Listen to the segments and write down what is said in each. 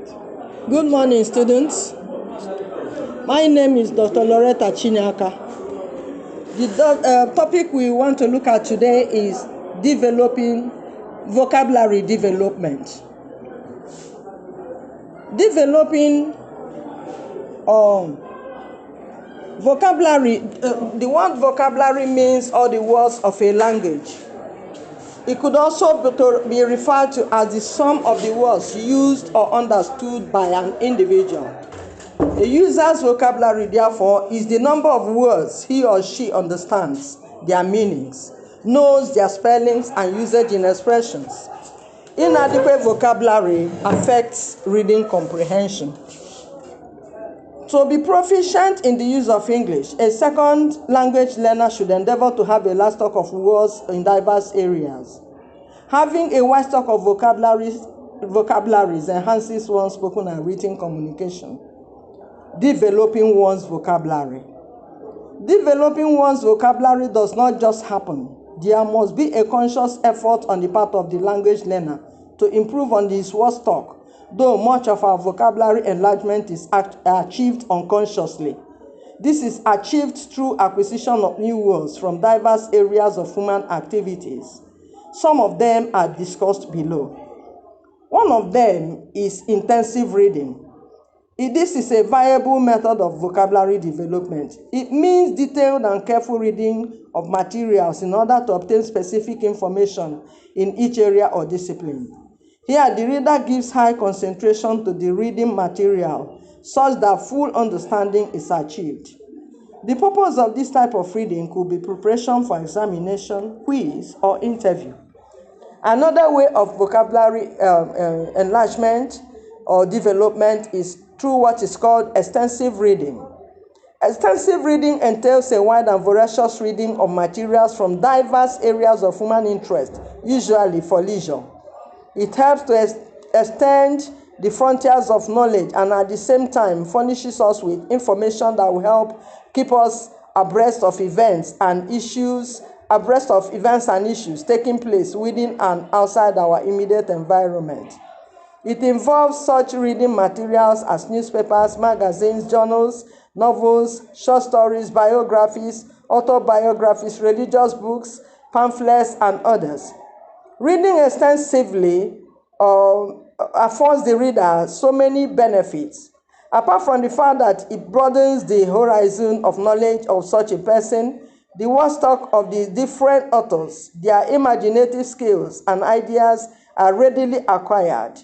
Good morning, students. My name is Dr. Loretta Chinyaka. The topic we want to look at today is developing vocabulary development. Developing vocabulary, the word vocabulary means all the words of a language. It could also be referred to as the sum of the words used or understood by an individual. A user's vocabulary, therefore, is the number of words he or she understands, their meanings, knows their spellings and usage in expressions. Inadequate vocabulary affects reading comprehension. To be proficient in the use of English, a second language learner should endeavor to have a large stock of words in diverse areas. Having a wide stock of vocabularies enhances one's spoken and written communication. Developing one's vocabulary. Developing one's vocabulary does not just happen. There must be a conscious effort on the part of the language learner to improve on his word stock, though much of our vocabulary enlargement is achieved unconsciously. This is achieved through acquisition of new words from diverse areas of human activities. Some of them are discussed below. One of them is intensive reading. This is a viable method of vocabulary development. It means detailed and careful reading of materials in order to obtain specific information in each area or discipline. Here, the reader gives high concentration to the reading material such that full understanding is achieved. The purpose of this type of reading could be preparation for examination, quiz, or interview. Another way of vocabulary enlargement or development is through what is called extensive reading. Extensive reading entails a wide and voracious reading of materials from diverse areas of human interest, usually for leisure. It helps to extend the frontiers of knowledge and at the same time furnishes us with information that will help keep us abreast of events and issues taking place within and outside our immediate environment. It involves such reading materials as newspapers, magazines, journals, novels, short stories, biographies, autobiographies, religious books, pamphlets, and others. Reading extensively affords the reader so many benefits. Apart from the fact that it broadens the horizon of knowledge of such a person, the word stock of the different authors, their imaginative skills and ideas are readily acquired.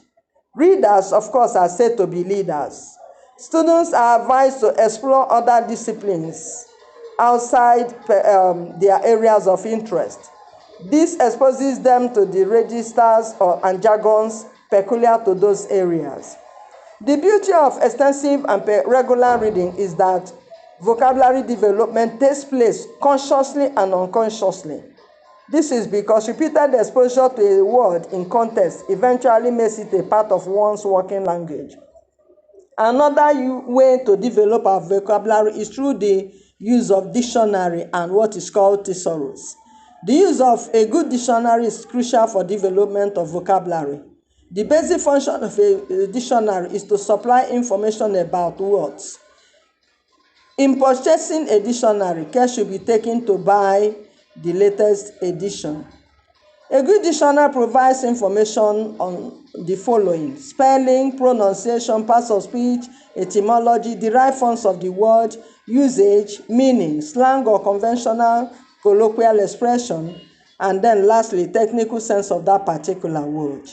Readers, of course, are said to be leaders. Students are advised to explore other disciplines outside their areas of interest. This exposes them to the registers and jargons peculiar to those areas. The beauty of extensive and regular reading is that vocabulary development takes place consciously and unconsciously. This is because repeated exposure to a word in context eventually makes it a part of one's working language. Another way to develop our vocabulary is through the use of dictionary and what is called thesaurus. The use of a good dictionary is crucial for development of vocabulary. The basic function of a dictionary is to supply information about words. In purchasing a dictionary, care should be taken to buy the latest edition. A good dictionary provides information on the following: spelling, pronunciation, parts of speech, etymology, derived forms of the word, usage, meaning, slang or conventional colloquial expression, and then lastly, technical sense of that particular word.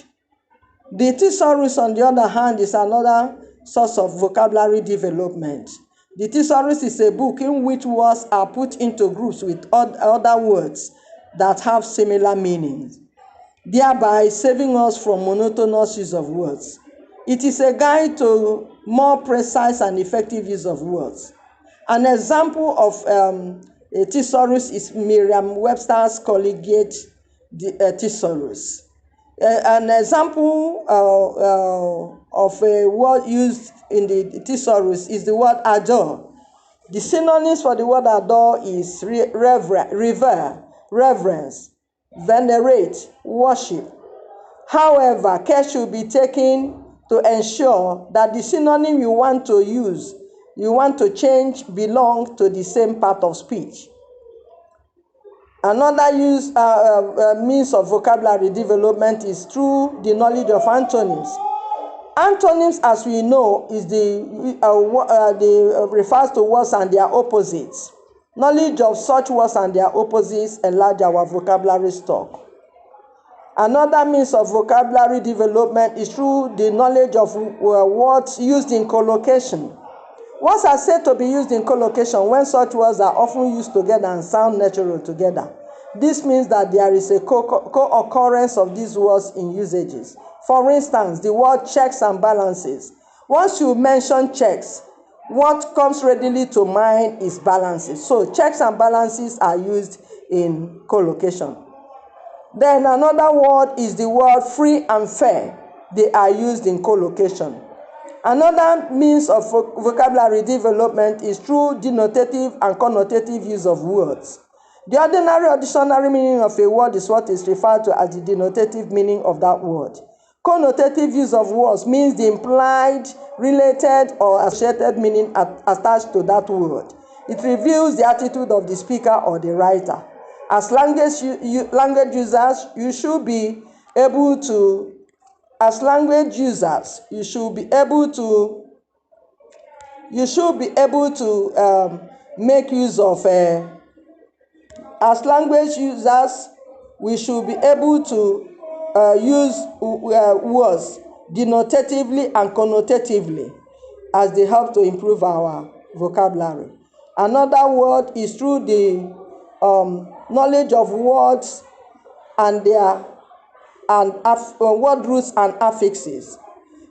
The thesaurus, on the other hand, is another source of vocabulary development. The thesaurus is a book in which words are put into groups with other words that have similar meanings, thereby saving us from monotonous use of words. It is a guide to more precise and effective use of words. An example of a thesaurus is Merriam-Webster's collegiate thesaurus. An example of a word used in the thesaurus is the word adore. The synonyms for the word adore is revere, reverence, venerate, worship. However, care should be taken to ensure that the synonym you want to use, you want to change, belong to the same part of speech. Another means of vocabulary development is through the knowledge of antonyms. Antonyms, as we know, is refers to words and their opposites. Knowledge of such words and their opposites enlarge our vocabulary stock. Another means of vocabulary development is through the knowledge of words used in collocation. Words are said to be used in collocation when such words are often used together and sound natural together. This means that there is a co-occurrence of these words in usages. For instance, the word checks and balances. Once you mention checks, what comes readily to mind is balances. So checks and balances are used in collocation. Then another word is the word free and fair. They are used in collocation. Another means of vocabulary development is through denotative and connotative use of words. The ordinary or dictionary meaning of a word is what is referred to as the denotative meaning of that word. Connotative use of words means the implied, related, or associated meaning attached to that word. It reveals the attitude of the speaker or the writer. As language users, you should be able to make use of as language users, we should be able to use words denotatively and connotatively as they help to improve our vocabulary. Another word is through the knowledge of words and their word roots and affixes.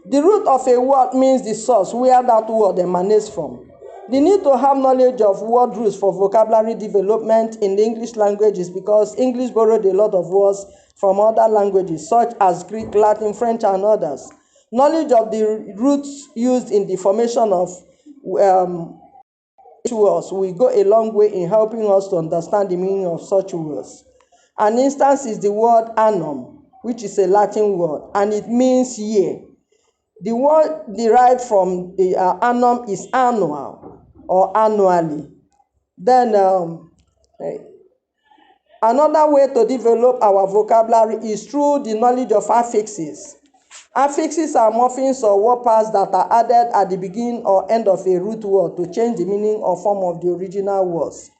The root of a word means the source where that word emanates from. The need to have knowledge of word roots for vocabulary development in the English language is because English borrowed a lot of words from other languages such as Greek, Latin, French, and others. Knowledge of the roots used in the formation of words will go a long way in helping us to understand the meaning of such words. An instance is the word annum, which is a Latin word, and it means year. The word derived from the annum is annual or annually. Then another way to develop our vocabulary is through the knowledge of affixes. Affixes are morphemes or word parts that are added at the beginning or end of a root word to change the meaning or form of the original words.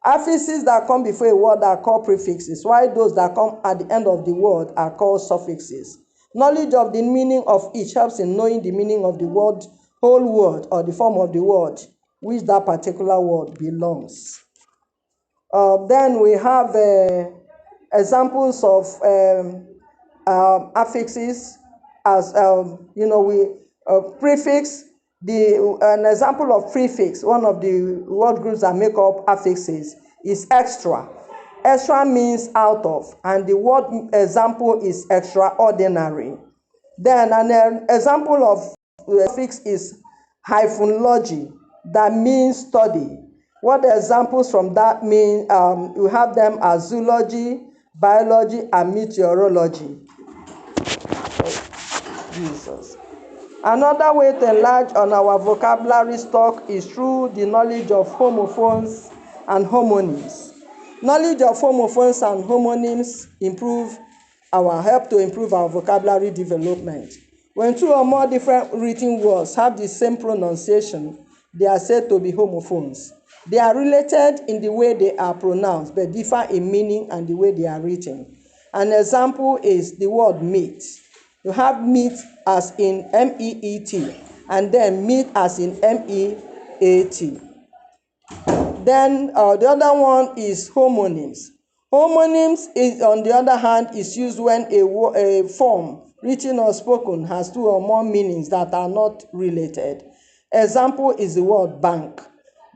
Affixes that come before a word are called prefixes, while those that come at the end of the word are called suffixes. Knowledge of the meaning of each helps in knowing the meaning of the word, whole word, or the form of the word which that particular word belongs. Then we have examples of affixes as prefix. An example of prefix, one of the word groups that make up affixes, is extra. Extra means out of, and the word example is extraordinary. Then an example of affix is hyphenology, that means study. What examples from that mean? We have them as zoology, biology, and meteorology. Jesus. Another way to enlarge on our vocabulary stock is through the knowledge of homophones and homonyms. Knowledge of homophones and homonyms help to improve our vocabulary development. When two or more different written words have the same pronunciation, they are said to be homophones. They are related in the way they are pronounced, but differ in meaning and the way they are written. An example is the word meat. You have meat as in M-E-E-T, and then meat as in M-E-A-T. Then the other one is homonyms. Homonyms, on the other hand, is used when a form, written or spoken, has two or more meanings that are not related. Example is the word bank.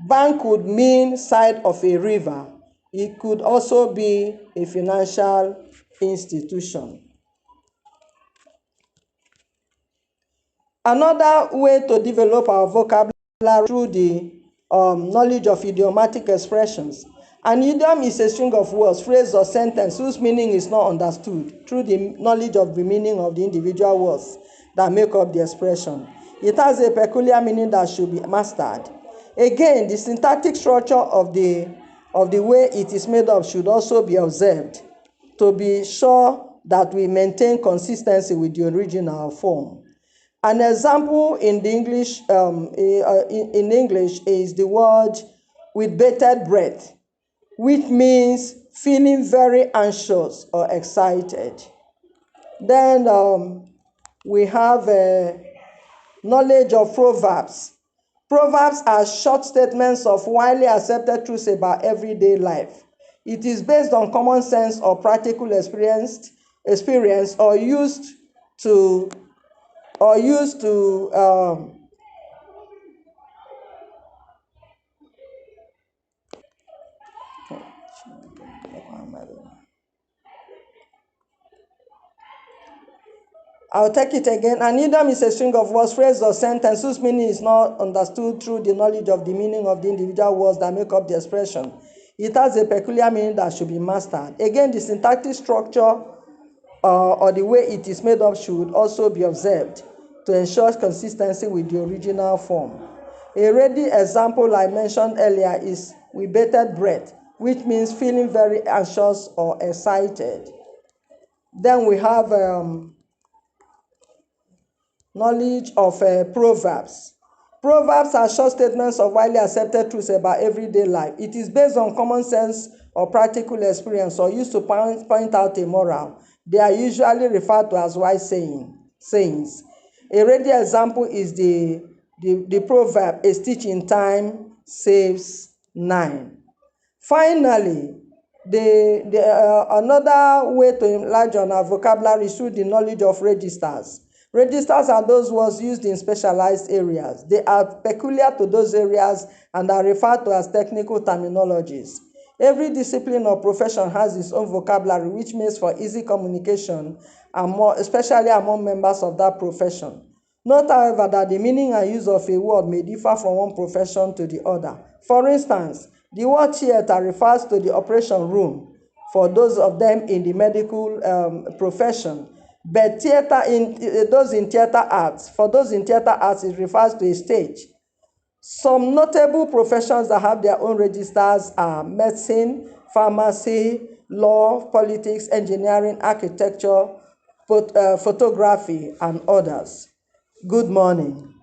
Bank could mean side of a river. It could also be a financial institution. Another way to develop our vocabulary through the knowledge of idiomatic expressions. An idiom is a string of words, phrase, or sentence whose meaning is not understood through the knowledge of the meaning of the individual words. that make up the expression. It has a peculiar meaning that should be mastered. Again, the syntactic structure of the way it is made up should also be observed to be sure that we maintain consistency with the original form. An example in the English in English is the word with bated breath, which means feeling very anxious or excited. Then we have knowledge of proverbs. Proverbs are short statements of widely accepted truths about everyday life. It is based on common sense or practical experience or used to I'll take it again. An idiom is a string of words, phrase, or sentence whose meaning is not understood through the knowledge of the meaning of the individual words that make up the expression. It has a peculiar meaning that should be mastered. Again, the syntactic structure or the way it is made up should also be observed to ensure consistency with the original form. A ready example I mentioned earlier is with bated breath, which means feeling very anxious or excited. Then we have knowledge of proverbs. Proverbs are short statements of widely accepted truths about everyday life. It is based on common sense or practical experience or used to point out a moral. They are usually referred to as wise sayings. A ready example is the proverb, a stitch in time saves nine. Finally, another way to enlarge on our vocabulary is through the knowledge of registers. Registers are those words used in specialized areas. They are peculiar to those areas and are referred to as technical terminologies. Every discipline or profession has its own vocabulary, which makes for easy communication, especially among members of that profession. Note, however, that the meaning and use of a word may differ from one profession to the other. For instance, the word theater refers to the operation room for those of them in the medical profession. But those in theater arts, it refers to a stage. Some notable professions that have their own registers are medicine, pharmacy, law, politics, engineering, architecture, photography, and others. Good morning.